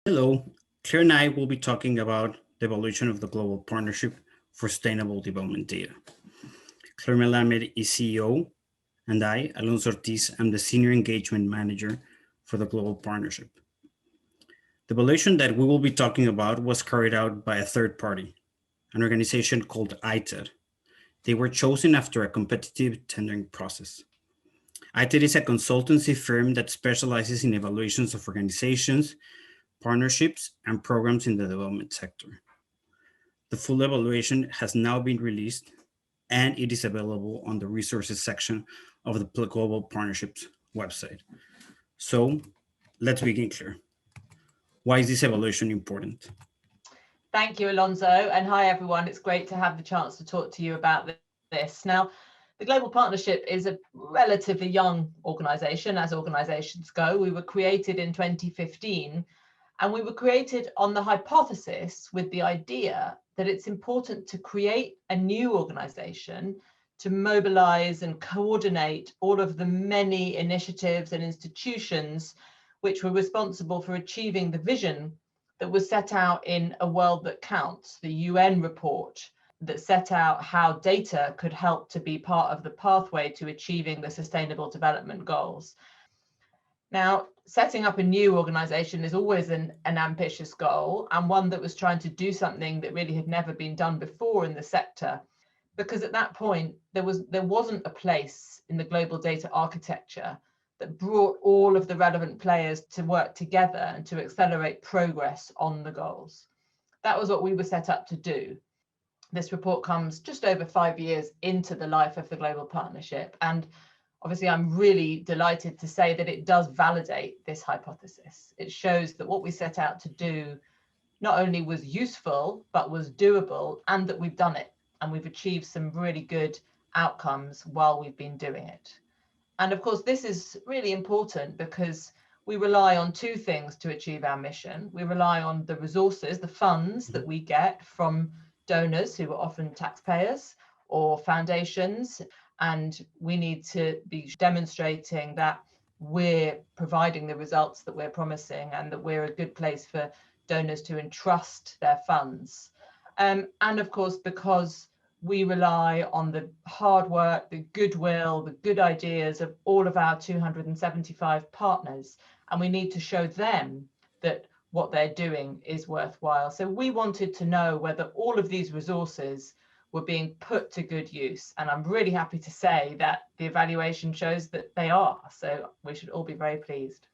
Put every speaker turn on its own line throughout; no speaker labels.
Hello, Claire and I will be talking about the evolution of the Global Partnership for Sustainable Development Data. Claire Melamed is CEO, and I, Alonso Ortiz, am the Senior Engagement Manager for the Global Partnership. The evaluation that we will be talking about was carried out by a third party, an organization called Itad. They were chosen after a competitive tendering process. Itad is a consultancy firm that specializes in evaluations of organizations, partnerships, and programs in the development sector. The full evaluation has now been released and it is available on the resources section of the Global Partnerships website. So let's begin, Claire. Why is this evaluation important?
Thank you, Alonso, and hi everyone. It's great to have the chance to talk to you about this. Now, the Global Partnership is a relatively young organization, as organizations go. We were created in 2015, and we were created on the hypothesis with the idea that it's important to create a new organization to mobilize and coordinate all of the many initiatives and institutions which were responsible for achieving the vision that was set out in A World That Counts, the UN report that set out how data could help to be part of the pathway to achieving the Sustainable Development Goals. Now, setting up a new organization is always an ambitious goal, and one that was trying to do something that really had never been done before in the sector, because at that point, there wasn't a place in the global data architecture that brought all of the relevant players to work together and to accelerate progress on the goals. That was what we were set up to do. This report comes just over 5 years into the life of the Global Partnership, and obviously I'm really delighted to say that it does validate this hypothesis. It shows that what we set out to do not only was useful, but was doable, and that we've done it, and we've achieved some really good outcomes while we've been doing it. And of course, this is really important because we rely on two things to achieve our mission. We rely on the resources, the funds that we get from donors who are often taxpayers or foundations, and we need to be demonstrating that we're providing the results that we're promising and that we're a good place for donors to entrust their funds. And of course, because we rely on the hard work, the goodwill, the good ideas of all of our 275 partners, and we need to show them that what they're doing is worthwhile. So we wanted to know whether all of these resources were being put to good use. And I'm really happy to say that the evaluation shows that they are. So we should all be very pleased.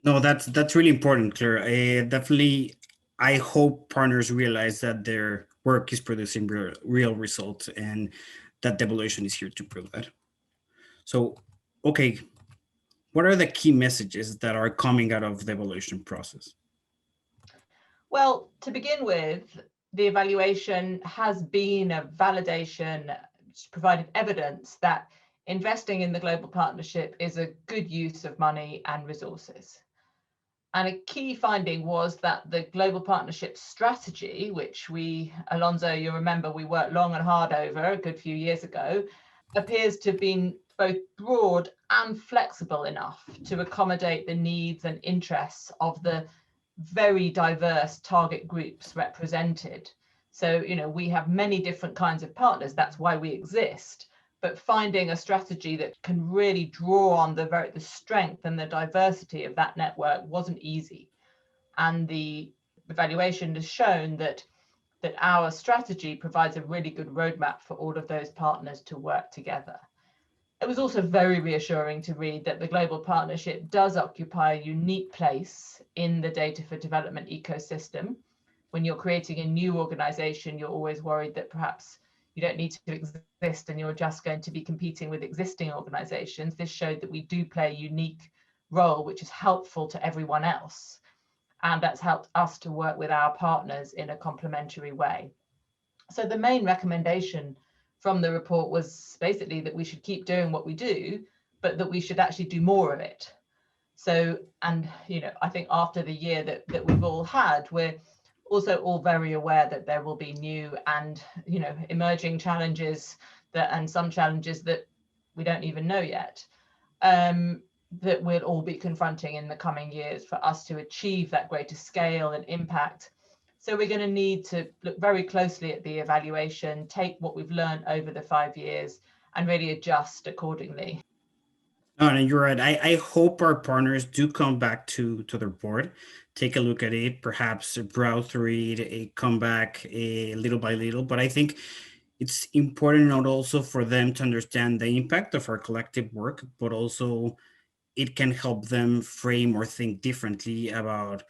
No, that's really important, Claire. Definitely, I hope partners realize that their work is producing real results and that the evaluation is here to prove that. So, okay, what are the key messages that are coming out of the evaluation process?
Well, to begin with, the evaluation has been a validation, provided evidence that investing in the Global Partnership is a good use of money and resources. And a key finding was that the Global Partnership strategy, which we, Alonso, you remember, we worked long and hard over a good few years ago, appears to have been both broad and flexible enough to accommodate the needs and interests of the very diverse target groups represented. So, we have many different kinds of partners. That's why we exist. But finding a strategy that can really draw on the strength and the diversity of that network wasn't easy. And the evaluation has shown that our strategy provides a really good roadmap for all of those partners to work together. It was also very reassuring to read that the Global Partnership does occupy a unique place in the data for development ecosystem. When you're creating a new organization, you're always worried that perhaps you don't need to exist and you're just going to be competing with existing organizations. This showed that we do play a unique role, which is helpful to everyone else. And that's helped us to work with our partners in a complementary way. So the main recommendation from the report was basically that we should keep doing what we do, but that we should actually do more of it. So, and I think after the year that we've all had, we're also all very aware that there will be new and emerging challenges and some challenges that we don't even know yet. that we'll all be confronting in the coming years for us to achieve that greater scale and impact. So we're going to need to look very closely at the evaluation, take what we've learned over the 5 years and really adjust accordingly.
Oh, and you're right. I hope our partners do come back to the report, take a look at it, perhaps browse through it, come back little by little. But I think it's important not also for them to understand the impact of our collective work, but also it can help them frame or think differently about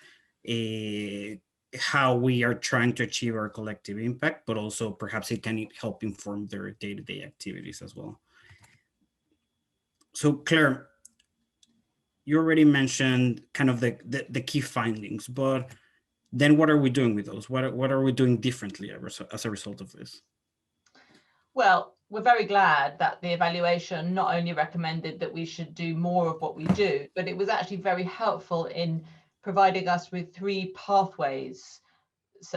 how we are trying to achieve our collective impact, but also perhaps it can help inform their day-to-day activities as well. So Claire, you already mentioned kind of the key findings, but then what are we doing with those? What are we doing differently as a result of this?
Well, we're very glad that the evaluation not only recommended that we should do more of what we do, but it was actually very helpful in providing us with 3 pathways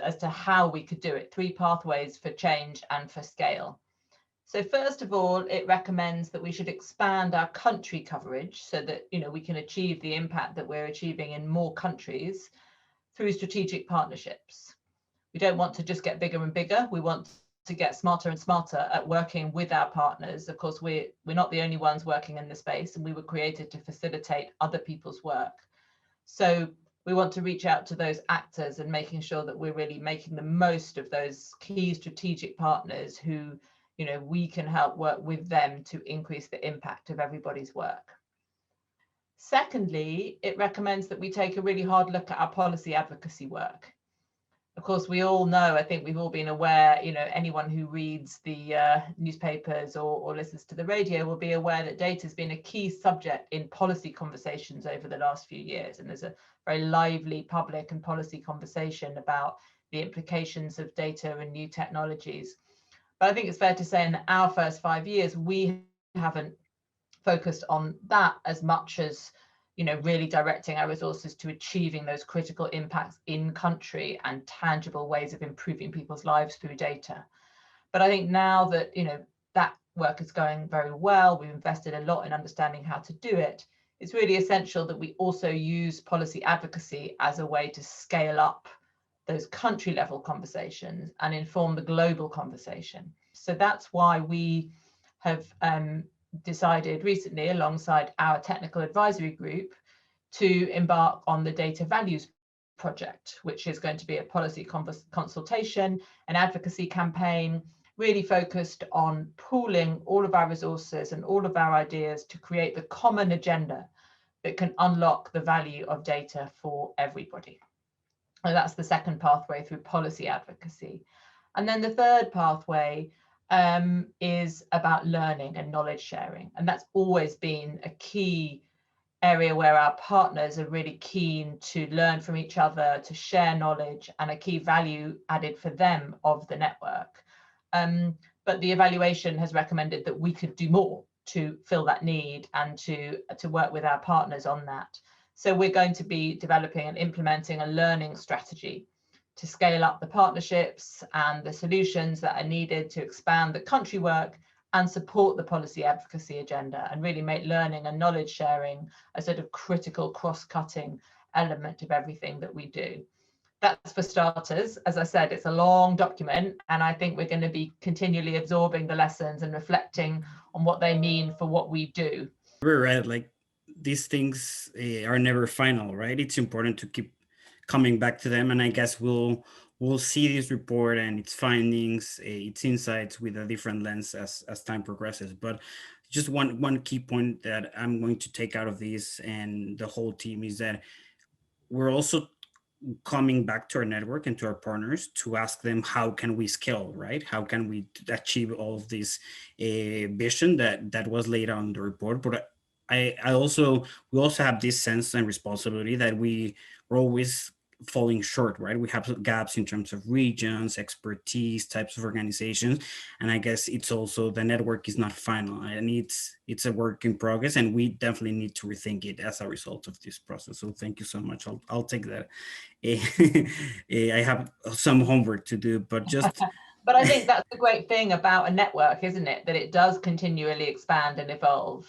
as to how we could do it, 3 pathways for change and for scale. So first of all, it recommends that we should expand our country coverage so that we can achieve the impact that we're achieving in more countries through strategic partnerships. We don't want to just get bigger and bigger. We want to get smarter and smarter at working with our partners. Of course, we're not the only ones working in the space, and we were created to facilitate other people's work. So we want to reach out to those actors and making sure that we're really making the most of those key strategic partners who we can help work with them to increase the impact of everybody's work. Secondly, it recommends that we take a really hard look at our policy advocacy work. Of course, we all know, I think we've all been aware, anyone who reads the newspapers or listens to the radio will be aware that data has been a key subject in policy conversations over the last few years. And there's a very lively public and policy conversation about the implications of data and new technologies. But I think it's fair to say in our first 5 years, we haven't focused on that as much as really directing our resources to achieving those critical impacts in country and tangible ways of improving people's lives through data. But I think now that that work is going very well, we've invested a lot in understanding how to do it. It's really essential that we also use policy advocacy as a way to scale up those country level conversations and inform the global conversation. So that's why we have decided recently, alongside our technical advisory group, to embark on the Data Values Project, which is going to be a policy consultation, an advocacy campaign, really focused on pooling all of our resources and all of our ideas to create the common agenda that can unlock the value of data for everybody. And that's the second pathway, through policy advocacy. And then the third pathway is about learning and knowledge sharing. And that's always been a key area where our partners are really keen to learn from each other, to share knowledge, and a key value added for them of the network. But the evaluation has recommended that we could do more to fill that need and to work with our partners on that. So we're going to be developing and implementing a learning strategy to scale up the partnerships and the solutions that are needed to expand the country work and support the policy advocacy agenda, and really make learning and knowledge sharing a sort of critical cross-cutting element of everything that we do. That's for starters. As I said, it's a long document, and I think we're going to be continually absorbing the lessons and reflecting on what they mean for what we do.
We're right, like these things are never final, right? It's important to keep coming back to them, and I guess we'll see this report and its findings, its insights with a different lens as time progresses. But just one key point that I'm going to take out of this and the whole team is that we're also coming back to our network and to our partners to ask them, how can we scale, right? How can we achieve all of this vision that was laid out on the report? But we also have this sense and responsibility that we're always falling short, right? We have gaps in terms of regions, expertise, types of organizations, and I guess it's also the network is not final, and it's a work in progress, and we definitely need to rethink it as a result of this process. So thank you so much. I'll take that. I have some homework to do, but just.
But I think that's the great thing about a network, isn't it? That it does continually expand and evolve.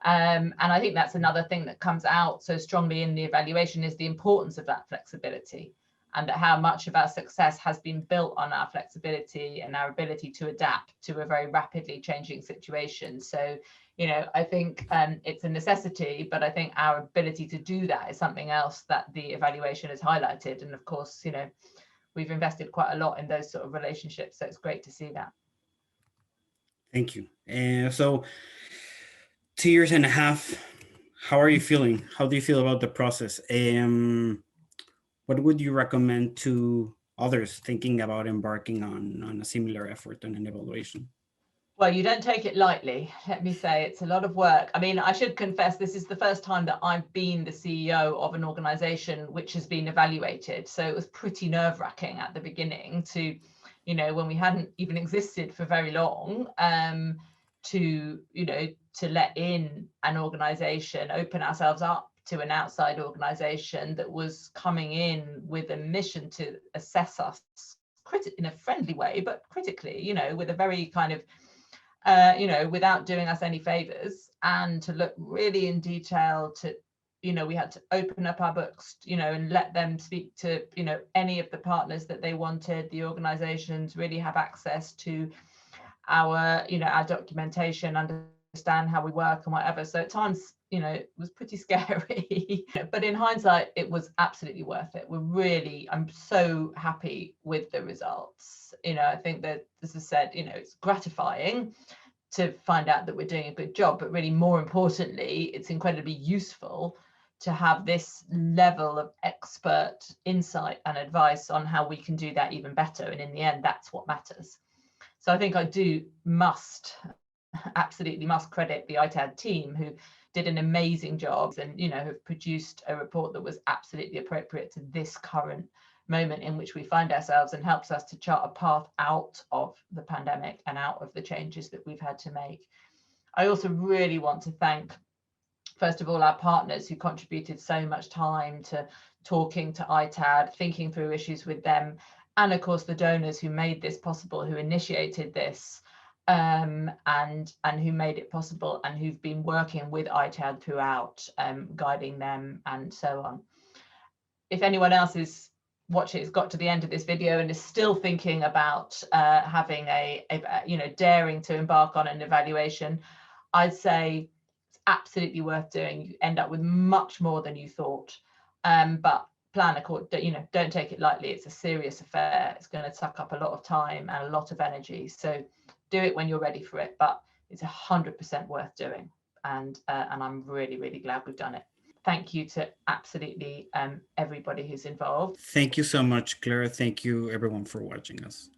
And I think that's another thing that comes out so strongly in the evaluation is the importance of that flexibility, and that how much of our success has been built on our flexibility and our ability to adapt to a very rapidly changing situation. So, you know, I think it's a necessity, but I think our ability to do that is something else that the evaluation has highlighted. And of course, you know, we've invested quite a lot in those sort of relationships. So it's great to see that.
Thank you. And so 2 years and a half, how are you feeling? How do you feel about the process? What would you recommend to others thinking about embarking on a similar effort on an evaluation?
Well, you don't take it lightly. Let me say, it's a lot of work. I mean, I should confess, this is the first time that I've been the CEO of an organization which has been evaluated. So it was pretty nerve-wracking at the beginning to, you know, when we hadn't even existed for very long, to, you know, to let in an organization, open ourselves up to an outside organization that was coming in with a mission to assess us in a friendly way, but critically, you know, with a very kind of, you know, without doing us any favors, and to look really in detail to, you know, we had to open up our books, you know, and let them speak to, you know, any of the partners that they wanted. The organizations really have access to our, you know, our documentation, understand how we work and whatever. So at times, you know, it was pretty scary, but in hindsight, it was absolutely worth it. I'm so happy with the results. You know, I think that, as I said, you know, it's gratifying to find out that we're doing a good job, but really more importantly, it's incredibly useful to have this level of expert insight and advice on how we can do that even better. And in the end, that's what matters. So I think I absolutely must credit the Itad team, who did an amazing job and, you know, have produced a report that was absolutely appropriate to this current moment in which we find ourselves, and helps us to chart a path out of the pandemic and out of the changes that we've had to make. I also really want to thank, first of all, our partners who contributed so much time to talking to Itad, thinking through issues with them, and of course the donors who made this possible, who initiated this, and who made it possible, and who've been working with Itad throughout, guiding them and so on. If anyone else is watching, has got to the end of this video and is still thinking about having you know, daring to embark on an evaluation, I'd say it's absolutely worth doing. You end up with much more than you thought, but plan accordingly. You know, don't take it lightly. It's a serious affair. It's going to suck up a lot of time and a lot of energy. So do it when you're ready for it, but it's 100% worth doing. And I'm really, really glad we've done it. Thank you to absolutely everybody who's involved.
Thank you so much, Clara. Thank you, everyone, for watching us.